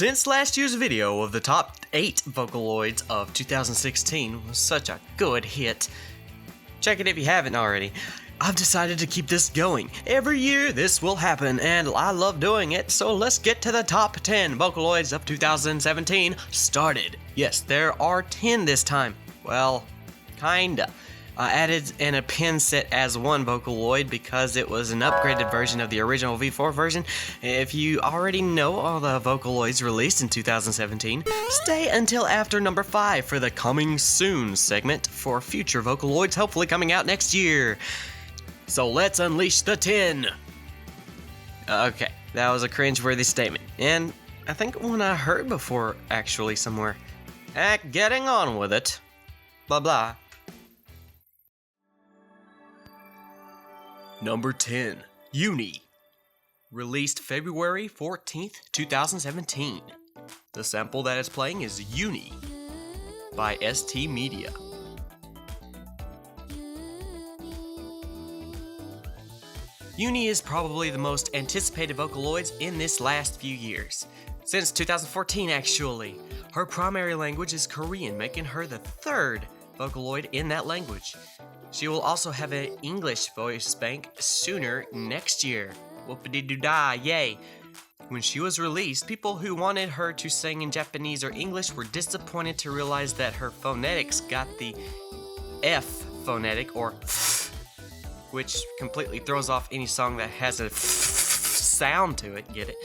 Since last year's video of the top 8 Vocaloids of 2016 was such a good hit, check it if you haven't already, I've decided to keep this going. Every year this will happen, and I love doing it, so let's get to the top 10 Vocaloids of 2017 started. Yes, there are 10 this time. Well, kinda. I added an append set as one Vocaloid because it was an upgraded version of the original V4 version. If you already know all the Vocaloids released in 2017, stay until after number 5 for the Coming Soon segment for future Vocaloids hopefully coming out next year. So let's unleash the 10! Okay, that was a cringeworthy statement, and I think one I heard before actually somewhere. Getting on with it. Blah blah. Number 10, Uni. Released February 14th, 2017. The sample that is playing is Uni by ST Media. Uni is probably the most anticipated Vocaloids in this last few years. Since 2014 actually. Her primary language is Korean, making her the 3rd Vocaloid in that language. She will also have an English voice bank sooner next year. Whoopity-doo-dah, yay! When she was released, people who wanted her to sing in Japanese or English were disappointed to realize that her phonetics got the F phonetic, or which completely throws off any song that has a sound to it, get it?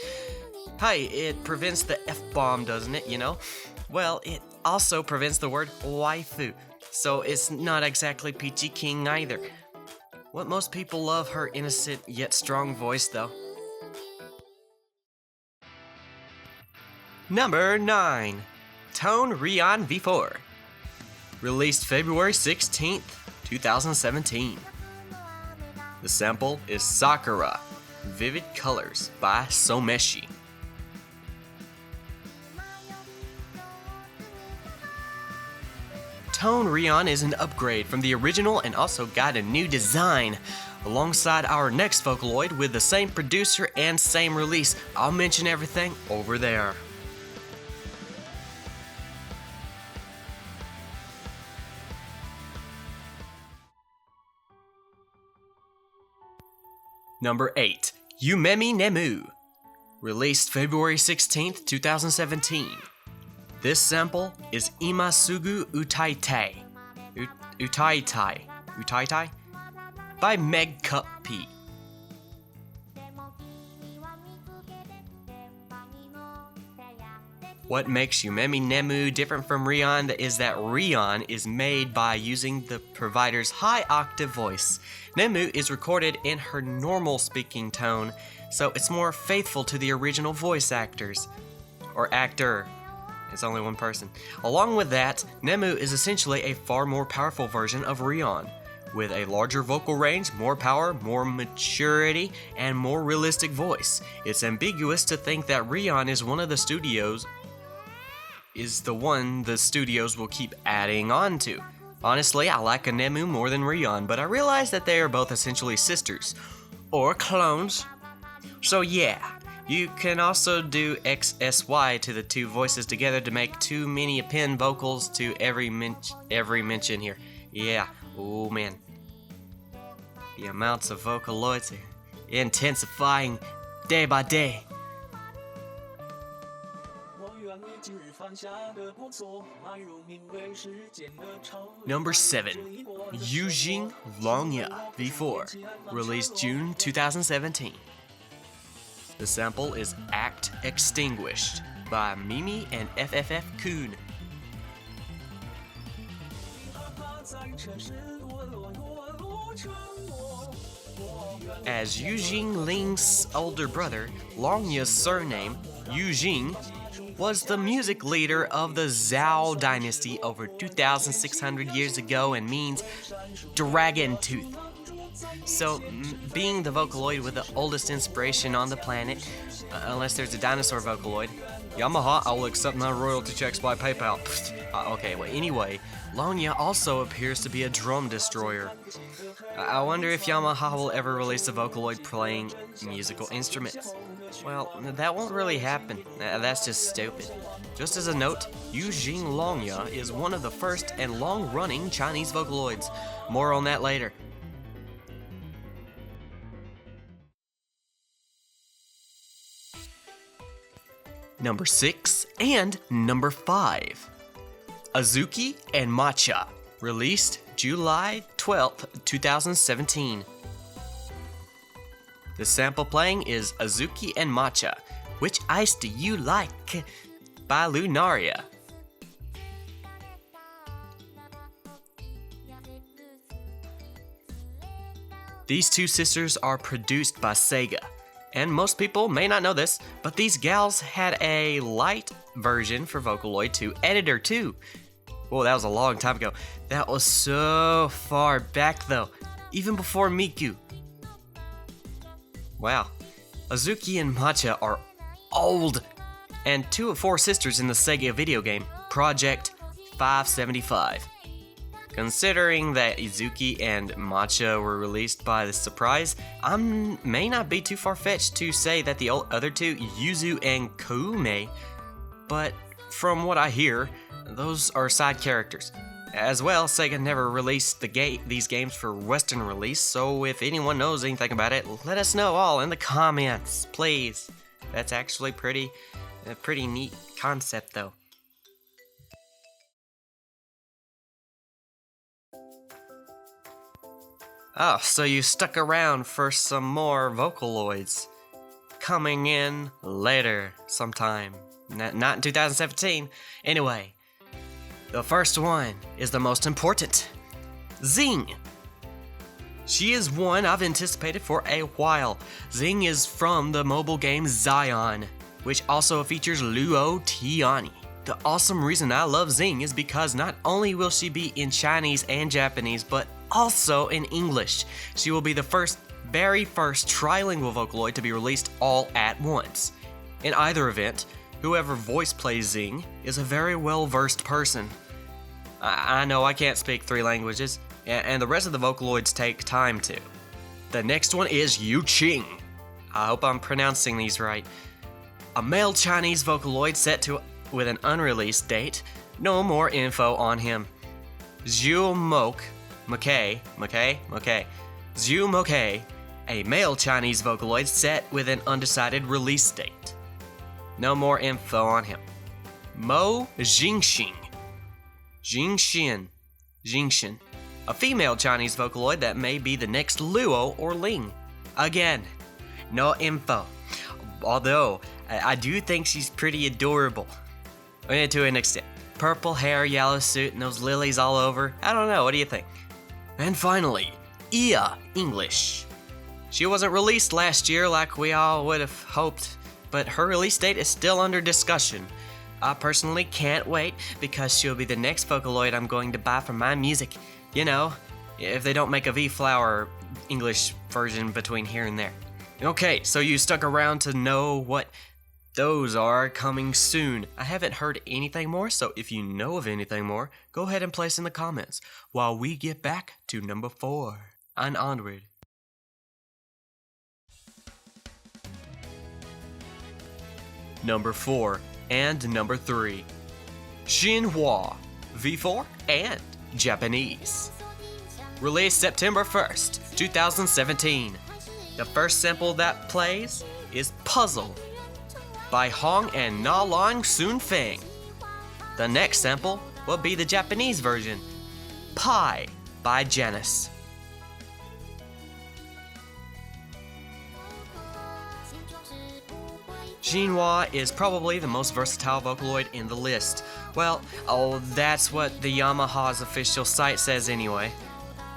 Hey, it prevents the F-bomb, doesn't it, you know? Well, it also prevents the word waifu. So it's not exactly peachy keen either. What most people love her innocent yet strong voice though. Number 9, Tone Rion V4. Released February 16th, 2017. The sample is Sakura, Vivid Colors by Someshi. Tone Rion is an upgrade from the original and also got a new design. Alongside our next Vocaloid with the same producer and same release. I'll mention everything over there. Number 8, Yumemi Nemooo. Released February 16th, 2017. This sample is Imasugu Utaitai. Utaitai? By Meg Cup P. What makes Yumemi Nemooo different from Rion is that Rion is made by using the provider's high octave voice. Nemooo is recorded in her normal speaking tone, so it's more faithful to the original voice actors. Or actor. It's only one person. Along with that, Nemooo is essentially a far more powerful version of Rion, with a larger vocal range, more power, more maturity, and more realistic voice. It's ambiguous to think that Rion is the one the studios will keep adding on to. Honestly, I like a Nemooo more than Rion, but I realize that they are both essentially sisters, or clones. So yeah. You can also do XSY to the two voices together to make too many append vocals to every mention here. Yeah, oh man. The amounts of Vocaloids are intensifying day by day. Number 7, Eugene Long V4. Released June 2017. The sample is Act Extinguished by Mimi and FFF Kun. As Eugene Ling's older brother, Longya's surname, Eugene, was the music leader of the Zhao dynasty over 2,600 years ago and means dragon tooth. So, being the Vocaloid with the oldest inspiration on the planet, unless there's a dinosaur Vocaloid, Yamaha, I will accept my royalty checks by PayPal. Okay, well, anyway, Longya also appears to be a drum destroyer. I wonder if Yamaha will ever release a Vocaloid playing musical instruments. Well, that won't really happen. That's just stupid. Just as a note, Eugene Longya is one of the first and long-running Chinese Vocaloids. More on that later. Number 6 and number 5. Uzuki and Matcha, released July 12th, 2017. The sample playing is Uzuki and Matcha, Which Ice Do You Like? By Lunaria. These two sisters are produced by Sega. And most people may not know this, but these gals had a light version for Vocaloid 2 editor too. Whoa, that was a long time ago. That was so far back though, even before Miku. Wow. Uzuki and Matcha are old, and 2 of 4 sisters in the Sega video game, Project 575. Considering that Uzuki and Matcha were released by the Surprise, I may not be too far-fetched to say that the other 2, Yuzu and Koume, but from what I hear, those are side characters. As well, Sega never released these games for Western release, so if anyone knows anything about it, let us know all in the comments, please. That's actually a pretty neat concept though. Oh, so you stuck around for some more Vocaloids. Coming in later sometime. Not in 2017. Anyway, the first one is the most important. Xing. She is one I've anticipated for a while. Xing is from the mobile game Zion, which also features Luo Tiani. The awesome reason I love Xing is because not only will she be in Chinese and Japanese, but also in English. She will be the very first trilingual Vocaloid to be released all at once. In either event, whoever voice plays Xing is a very well-versed person. I know I can't speak 3 languages, and the rest of the Vocaloids take time to. The next one is Yu Qing. I hope I'm pronouncing these right. A male Chinese Vocaloid set with an unreleased date. No more info on him. Zhu Mokei, a male Chinese Vocaloid set with an undecided release date. No more info on him. Mo Jingxin, a female Chinese Vocaloid that may be the next Luo or Ling. Again, no info. Although, I do think she's pretty adorable. To an extent. Purple hair, yellow suit, and those lilies all over. I don't know, what do you think? And finally, Ia English. She wasn't released last year like we all would have hoped, but her release date is still under discussion. I personally can't wait because she'll be the next Vocaloid I'm going to buy for my music. You know, if they don't make a V-Flower English version between here and there. Okay, so you stuck around to know what those are coming soon. I haven't heard anything more, so if you know of anything more, go ahead and place in the comments while we get back to number 4 and onward. Number 4 and number 3. Xinhua, V4 and Japanese. Released September 1st, 2017. The first sample that plays is Puzzle by Hong and Na Long Soon Feng. The next sample will be the Japanese version, Pi by Janice. Xinhua is probably the most versatile Vocaloid in the list. Well, that's what the Yamaha's official site says anyway.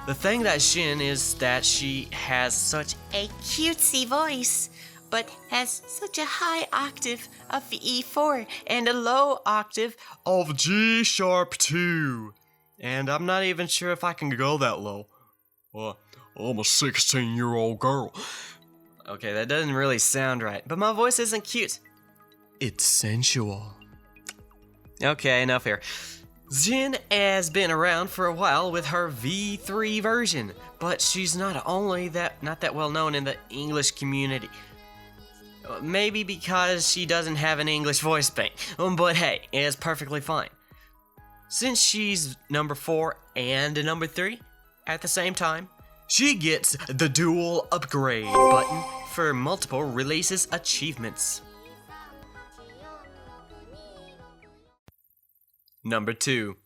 The thing that Xin is that she has such a cutesy voice, but has such a high octave of E4 and a low octave of G sharp 2. And I'm not even sure if I can go that low. Well, I'm a 16-year-old girl. Okay, that doesn't really sound right, but my voice isn't cute. It's sensual. Okay, enough here. Jin has been around for a while with her V3 version, but she's not that well known in the English community. Maybe because she doesn't have an English voice bank, but hey, it's perfectly fine. Since she's number 4 and number 3 at the same time, she gets the dual upgrade button for multiple releases achievements. Number 2.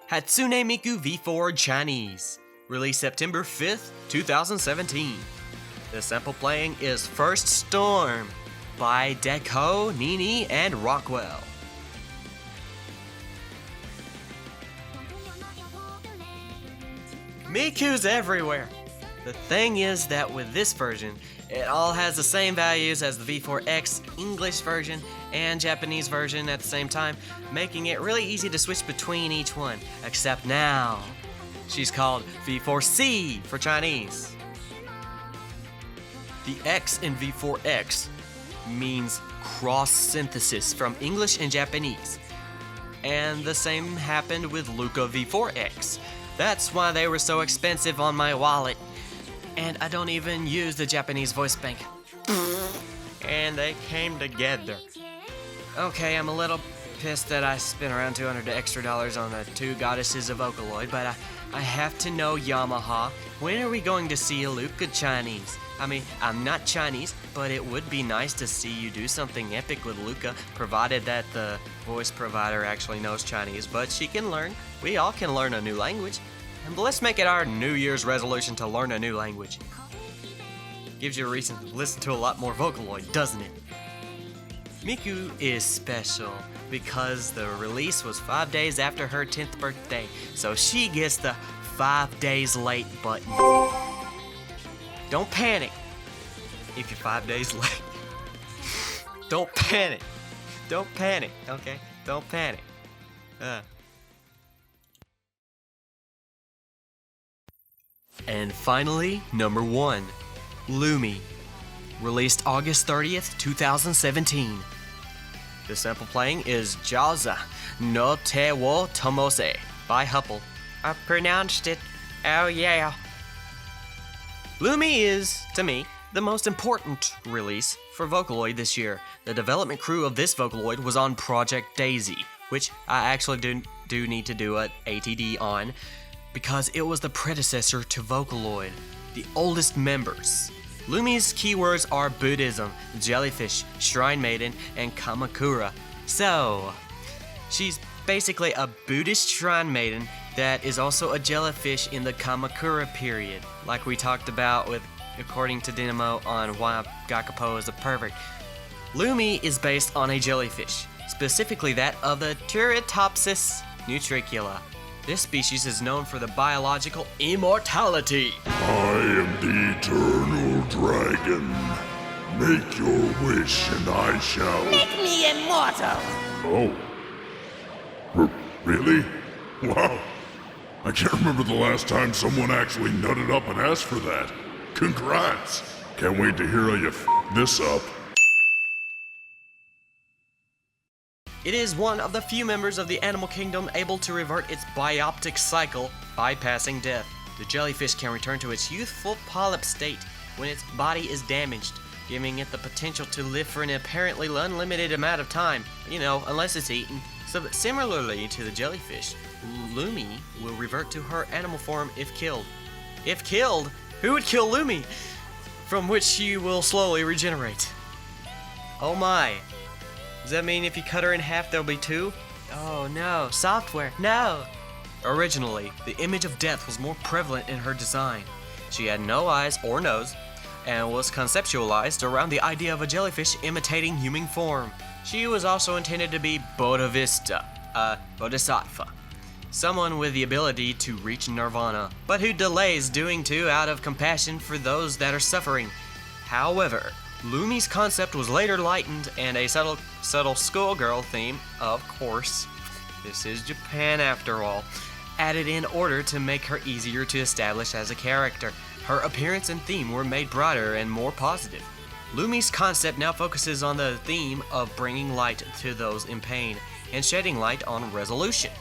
Hatsune Miku V4 Chinese, released September 5th, 2017. The sample playing is First Storm by Deco, Nini, and Rockwell. Miku's everywhere. The thing is that with this version, it all has the same values as the V4X English version and Japanese version at the same time, making it really easy to switch between each one, except now she's called V4C for Chinese. The X in V4X means cross-synthesis from English and Japanese, and the same happened with Luca V4X. That's why they were so expensive on my wallet. And I don't even use the Japanese voice bank. And they came together. Okay, I'm a little pissed that I spent around $200 extra on the 2 goddesses of Vocaloid, but I have to know, Yamaha, when are we going to see a Luca Chinese? I mean, I'm not Chinese, but it would be nice to see you do something epic with Luca, provided that the voice provider actually knows Chinese, but she can learn. We all can learn a new language. And let's make it our New Year's resolution to learn a new language. Gives you a reason to listen to a lot more Vocaloid, doesn't it? Miku is special because the release was 5 days after her 10th birthday, so she gets the 5 days late button. Don't panic if you're 5 days late. Don't panic. Don't panic, okay? Don't panic. And finally, number 1, Lumi, released August 30th, 2017. The sample playing is Jaza no Te wo Tomose by Hupple. I pronounced it. Oh yeah. Lumi is, to me, the most important release for Vocaloid this year. The development crew of this Vocaloid was on Project Daisy, which I actually do need to do an ATD on, because it was the predecessor to Vocaloid, the oldest members. Lumi's keywords are Buddhism, jellyfish, shrine maiden, and Kamakura. So, she's basically a Buddhist shrine maiden that is also a jellyfish in the Kamakura period, like we talked about with, according to Nemooo, on why Gakapo is a pervert. Lumi is based on a jellyfish, specifically that of the Turritopsis nutricula. This species is known for the biological immortality. I am the eternal dragon. Make your wish and I shall... Make me immortal! Oh. Really? Wow. I can't remember the last time someone actually nutted up and asked for that. Congrats. Can't wait to hear how you this up. It is one of the few members of the animal kingdom able to revert its bioptic cycle, bypassing death. The jellyfish can return to its youthful polyp state when its body is damaged, giving it the potential to live for an apparently unlimited amount of time, unless it's eaten. So similarly to the jellyfish, Lumi will revert to her animal form if killed. If killed, who would kill Lumi? From which she will slowly regenerate. Oh my. Does that mean if you cut her in half, there'll be 2? Oh no, software, no! Originally, the image of death was more prevalent in her design. She had no eyes or nose, and was conceptualized around the idea of a jellyfish imitating human form. She was also intended to be Bodhisattva, Bodhisattva, someone with the ability to reach nirvana, but who delays doing so out of compassion for those that are suffering. However, Lumi's concept was later lightened, and a subtle schoolgirl theme, of course, this is Japan after all, added in order to make her easier to establish as a character. Her appearance and theme were made brighter and more positive. Lumi's concept now focuses on the theme of bringing light to those in pain and shedding light on resolution.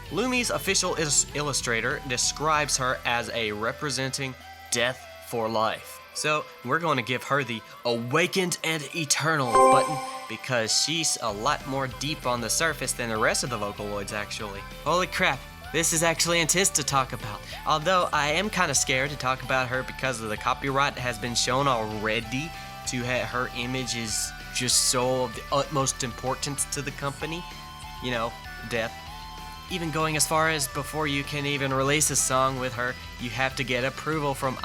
Lumi's official illustrator describes her as a representing death for life. So we're going to give her the Awakened and Eternal button because she's a lot more deep on the surface than the rest of the Vocaloids actually. Holy crap, this is actually intense to talk about. Although I am kind of scared to talk about her because of the copyright that has been shown already to her image is just so of the utmost importance to the company. You know, death. Even going as far as before you can even release a song with her, you have to get approval from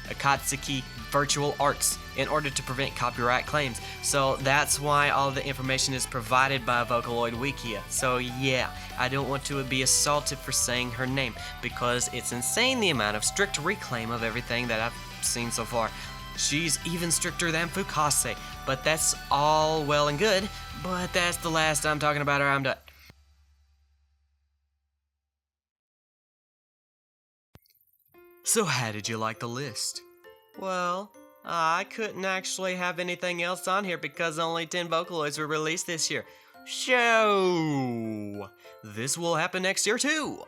Akatsuki Virtual Arts in order to prevent copyright claims. So that's why all the information is provided by Vocaloid Wikia. So yeah, I don't want to be assaulted for saying her name because it's insane the amount of strict reclaim of everything that I've seen so far. She's even stricter than Fukase, but that's all well and good, but that's the last time talking about her. I'm done. So how did you like the list? Well, I couldn't actually have anything else on here because only 10 Vocaloids were released this year. So, this will happen next year too.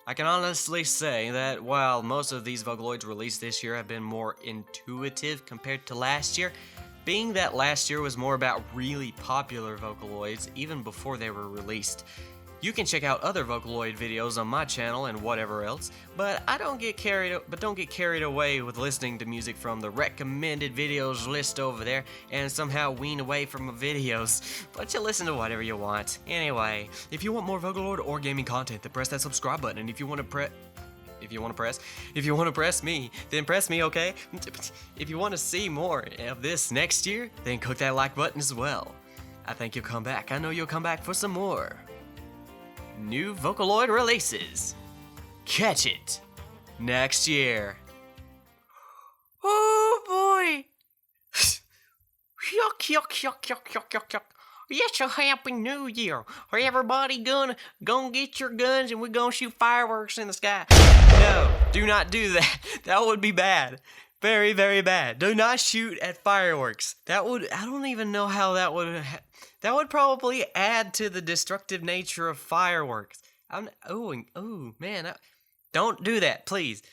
I can honestly say that while most of these Vocaloids released this year have been more intuitive compared to last year, being that last year was more about really popular Vocaloids even before they were released. You can check out other Vocaloid videos on my channel and whatever else, but don't get carried away with listening to music from the recommended videos list over there and somehow wean away from the videos. But you listen to whatever you want. Anyway, if you want more Vocaloid or gaming content, then press that subscribe button. And if you want to press me, then press me, okay? If you want to see more of this next year, then click that like button as well. I think you'll come back. I know you'll come back for some more new Vocaloid releases. Catch it next year. Oh boy! Yuck, yuck, yuck, yuck, yuck, yuck, yuck. Yes, a happy new year. Everybody gonna get your guns and we're gonna shoot fireworks in the sky. No, do not do that. That would be bad. Very, very bad. Do not shoot at fireworks. I don't even know how that would probably add to the destructive nature of fireworks. Don't do that, please.